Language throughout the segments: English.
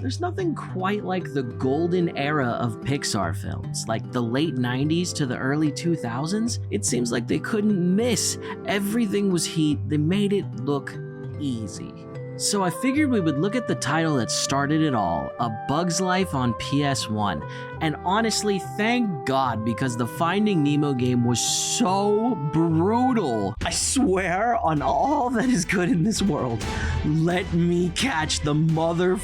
There's nothing quite like the golden era of Pixar films, like the late 90s to the early 2000s. It seems like they couldn't miss. Everything was heat. They made it look easy. So I figured we would look at the title that started it all, A Bug's Life on PS1. And honestly, thank God, because the Finding Nemo game was so brutal. I swear on all that is good in this world, let me catch the mother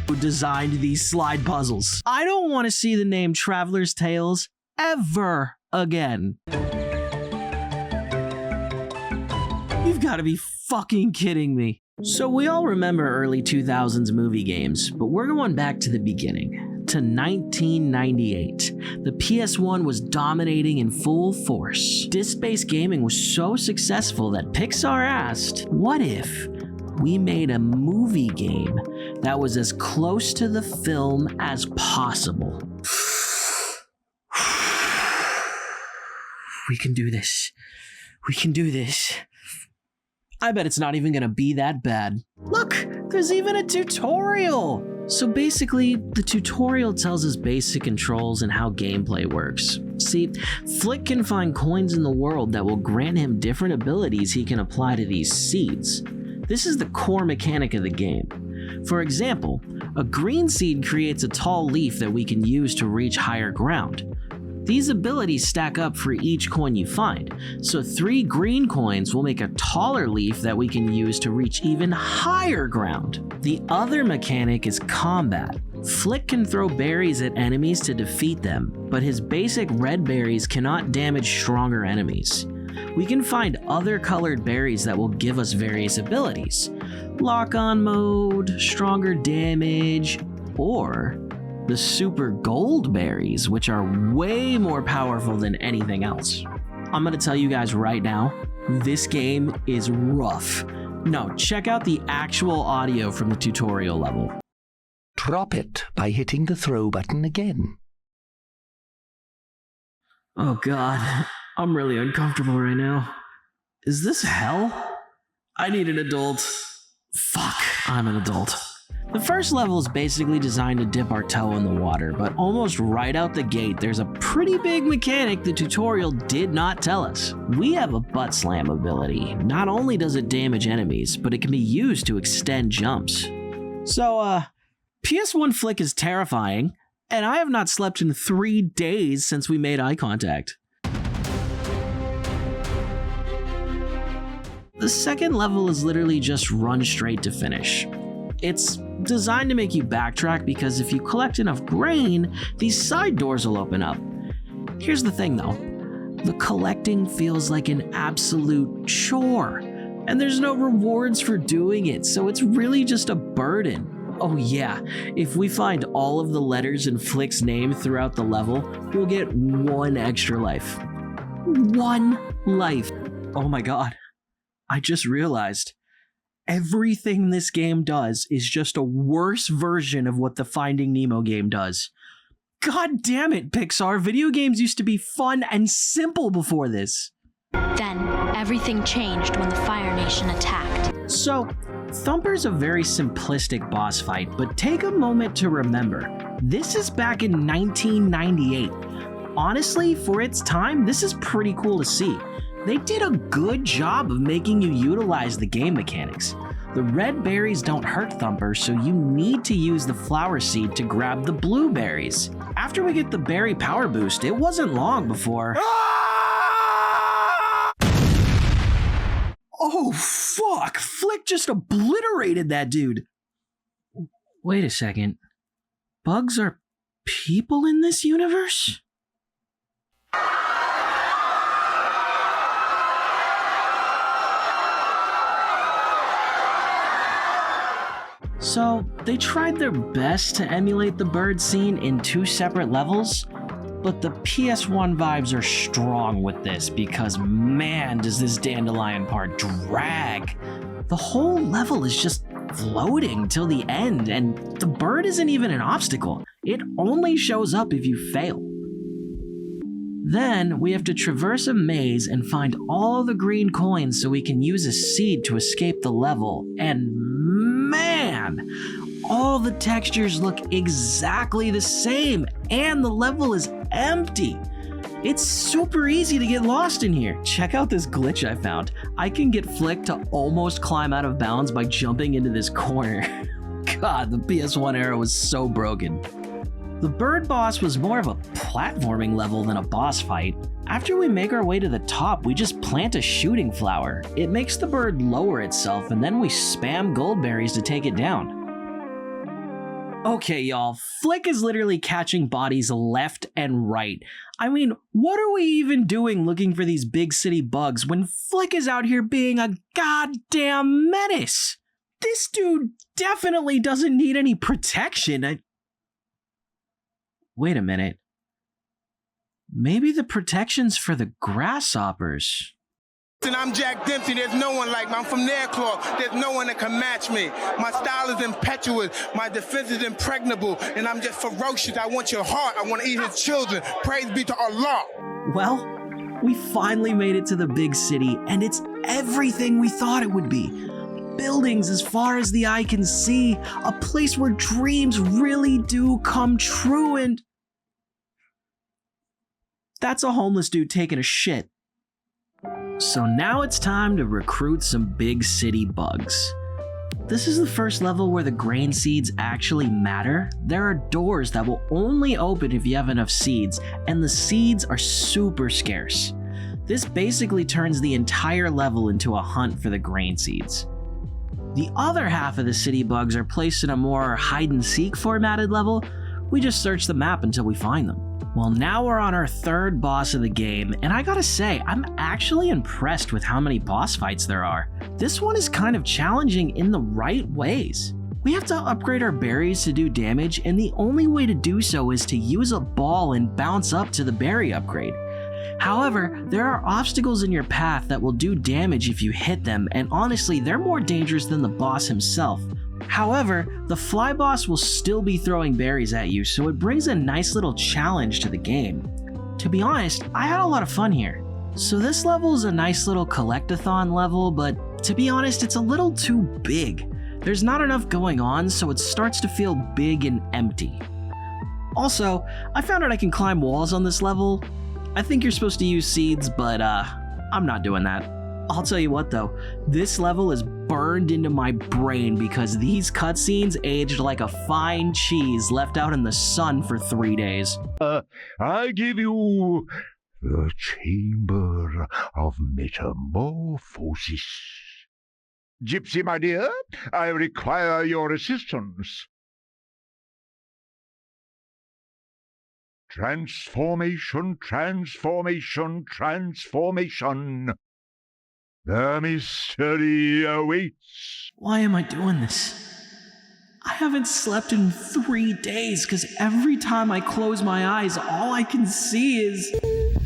who designed these slide puzzles. I don't want to see the name Traveler's Tales ever again. You've got to be fucking kidding me. So we all remember early 2000s movie games, but we're going back to the beginning, to 1998. The PS1 was dominating in full force. Disc-based gaming was so successful that Pixar asked, what if we made a movie game that was as close to the film as possible? We can do this. We can do this. I bet it's not even gonna be that bad. Look, there's even a tutorial! So basically, the tutorial tells us basic controls and how gameplay works. See, Flick can find coins in the world that will grant him different abilities he can apply to these seeds. This is the core mechanic of the game. For example, a green seed creates a tall leaf that we can use to reach higher ground. These abilities stack up for each coin you find, so 3 green coins will make a taller leaf that we can use to reach even higher ground. The other mechanic is combat. Flick can throw berries at enemies to defeat them, but his basic red berries cannot damage stronger enemies. We can find other colored berries that will give us various abilities. Lock-on mode, stronger damage, or the super gold berries, which are way more powerful than anything else. I'm gonna tell you guys right now, this game is rough. No, check out the actual audio from the tutorial level. Drop it by hitting the throw button again. Oh God, I'm really uncomfortable right now. Is this hell? I need an adult. Fuck, I'm an adult. The first level is basically designed to dip our toe in the water, but almost right out the gate, there's a pretty big mechanic the tutorial did not tell us. We have a butt slam ability. Not only does it damage enemies, but it can be used to extend jumps. So, PS1 Flick is terrifying, and I have not slept in 3 days since we made eye contact. The second level is literally just run straight to finish. It's designed to make you backtrack because if you collect enough grain, these side doors will open up. Here's the thing though, the collecting feels like an absolute chore, and there's no rewards for doing it, so it's really just a burden. Oh yeah, if we find all of the letters in Flick's name throughout the level, we'll get 1 extra life. 1 life. Oh my God, I just realized everything this game does is just a worse version of what the Finding Nemo game does. God damn it, Pixar. Video games used to be fun and simple before this. Then, everything changed when the Fire Nation attacked. So, Thumper's a very simplistic boss fight, but take a moment to remember, this is back in 1998. Honestly, for its time, this is pretty cool to see. They did a good job of making you utilize the game mechanics. The red berries don't hurt Thumper, so you need to use the flower seed to grab the blue berries. After we get the berry power boost, it wasn't long before... Oh fuck! Flick just obliterated that dude! Wait a second. Bugs are people in this universe? So, they tried their best to emulate the bird scene in 2 separate levels, but the PS1 vibes are strong with this because man does this dandelion part drag. The whole level is just floating till the end, and the bird isn't even an obstacle. It only shows up if you fail. Then we have to traverse a maze and find all the green coins so we can use a seed to escape the level, and man, all the textures look exactly the same, and the level is empty. It's super easy to get lost in here. Check out this glitch I found. I can get Flick to almost climb out of bounds by jumping into this corner. God, the PS1 era was so broken. The bird boss was more of a platforming level than a boss fight. After we make our way to the top, we just plant a shooting flower. It makes the bird lower itself, and then we spam gold berries to take it down. Okay, y'all, Flick is literally catching bodies left and right. I mean, what are we even doing looking for these big city bugs when Flick is out here being a goddamn menace? This dude definitely doesn't need any protection. Wait a minute. Maybe the protection's for the grasshoppers. And I'm Jack Dempsey. There's no one like me. I'm from Nairclaw. There's no one that can match me. My style is impetuous. My defense is impregnable. And I'm just ferocious. I want your heart. I want to eat his children. Praise be to Allah. Well, we finally made it to the big city, and it's everything we thought it would be. Buildings as far as the eye can see, a place where dreams really do come true, and that's a homeless dude taking a shit. So now it's time to recruit some big city bugs. This is the first level where the grain seeds actually matter. There are doors that will only open if you have enough seeds, and the seeds are super scarce. This basically turns the entire level into a hunt for the grain seeds. The other half of the city bugs are placed in a more hide-and-seek formatted level. We just search the map until we find them. Well, now we're on our third boss of the game, and I gotta say, I'm actually impressed with how many boss fights there are. This one is kind of challenging in the right ways. We have to upgrade our berries to do damage, and the only way to do so is to use a ball and bounce up to the berry upgrade. However, there are obstacles in your path that will do damage if you hit them, and honestly, they're more dangerous than the boss himself. However, the fly boss will still be throwing berries at you, so it brings a nice little challenge to the game. To be honest, I had a lot of fun here. So this level is a nice little collectathon level, but to be honest, it's a little too big. There's not enough going on, so it starts to feel big and empty. Also, I found out I can climb walls on this level. I think you're supposed to use seeds, but I'm not doing that. I'll tell you what though, this level is burned into my brain because these cutscenes aged like a fine cheese left out in the sun for 3 days. I give you the Chamber of Metamorphosis. Gypsy, my dear, I require your assistance. Transformation, transformation, transformation. The mystery awaits. Why am I doing this? I haven't slept in 3 days because every time I close my eyes, all I can see is...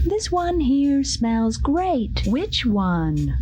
This one here smells great. Which one?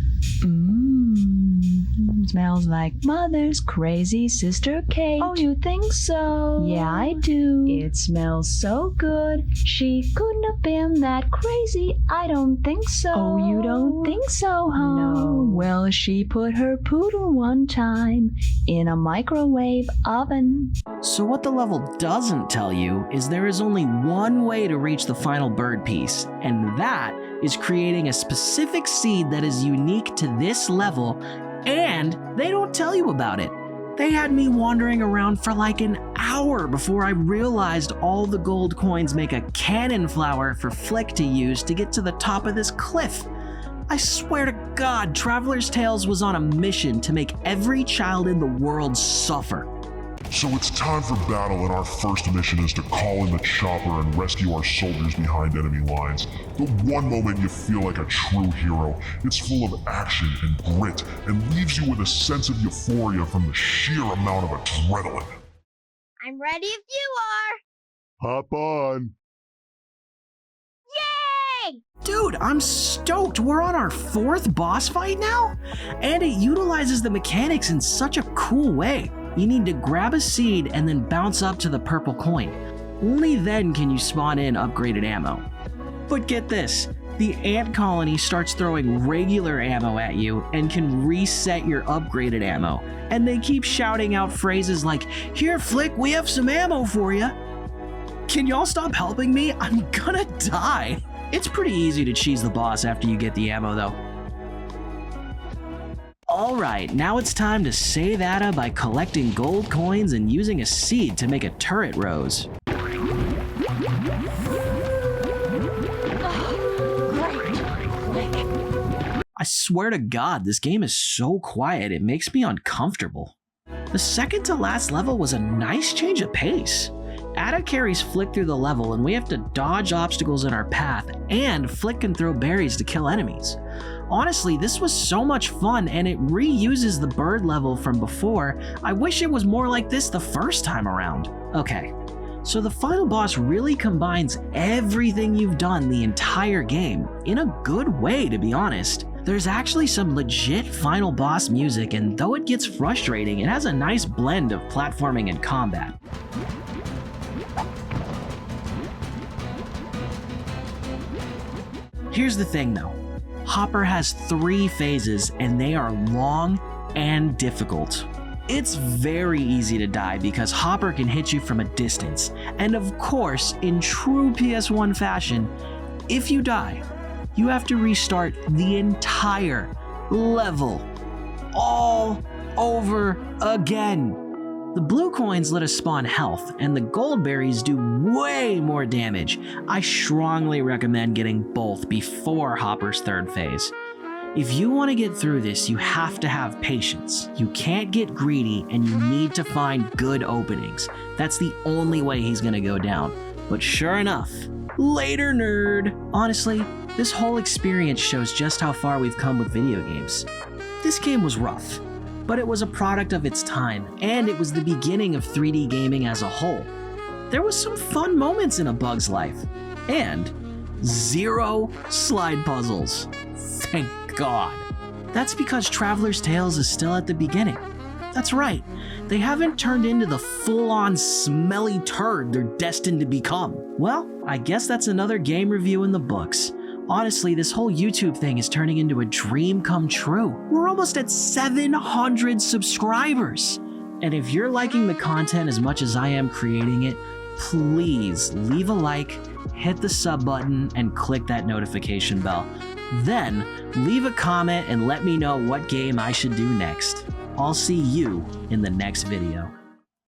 Smells like Mother's crazy sister Kate. Oh, you think so? Yeah, I do. It smells so good. She couldn't have been that crazy. I don't think so. Oh, you don't think so, huh? No. Well, she put her poodle one time in a microwave oven. So what the level doesn't tell you is there is only one way to reach the final bird piece, and that is creating a specific seed that is unique to this level, and they don't tell you about it. They had me wandering around for like an hour before I realized all the gold coins make a cannon flower for Flick to use to get to the top of this cliff. I swear to God, Traveler's Tales was on a mission to make every child in the world suffer. So it's time for battle, and our first mission is to call in the chopper and rescue our soldiers behind enemy lines. The one moment you feel like a true hero, it's full of action and grit, and leaves you with a sense of euphoria from the sheer amount of adrenaline. I'm ready if you are! Hop on. Yay! Dude, I'm stoked. We're on our 4th boss fight now? And it utilizes the mechanics in such a cool way. You need to grab a seed and then bounce up to the purple coin. Only then can you spawn in upgraded ammo. But get this, the ant colony starts throwing regular ammo at you and can reset your upgraded ammo. And they keep shouting out phrases like, "Here, Flick, we have some ammo for you." Can y'all stop helping me? I'm gonna die. It's pretty easy to cheese the boss after you get the ammo though. Alright, now it's time to save Ada by collecting gold coins and using a seed to make a turret rose. I swear to God, this game is so quiet, it makes me uncomfortable. The second to last level was a nice change of pace. Ada carries Flick through the level and we have to dodge obstacles in our path, and Flick can throw berries to kill enemies. Honestly, this was so much fun and it reuses the bird level from before. I wish it was more like this the first time around. Okay, so the final boss really combines everything you've done the entire game, in a good way to be honest. There's actually some legit final boss music, and though it gets frustrating, it has a nice blend of platforming and combat. Here's the thing though, Hopper has 3 phases and they are long and difficult. It's very easy to die because Hopper can hit you from a distance, and of course, in true PS1 fashion, if you die, you have to restart the entire level all over again. The blue coins let us spawn health, and the gold berries do way more damage. I strongly recommend getting both before Hopper's 3rd phase. If you want to get through this, you have to have patience. You can't get greedy, and you need to find good openings. That's the only way he's gonna go down. But sure enough, later nerd! Honestly, this whole experience shows just how far we've come with video games. This game was rough, but it was a product of its time, and it was the beginning of 3D gaming as a whole. There was some fun moments in A Bug's Life, and 0 slide puzzles. Thank God. That's because Traveler's Tales is still at the beginning. That's right, they haven't turned into the full-on smelly turd they're destined to become. Well, I guess that's another game review in the books. Honestly, this whole YouTube thing is turning into a dream come true. We're almost at 700 subscribers. And if you're liking the content as much as I am creating it, please leave a like, hit the sub button, and click that notification bell. Then, leave a comment and let me know what game I should do next. I'll see you in the next video.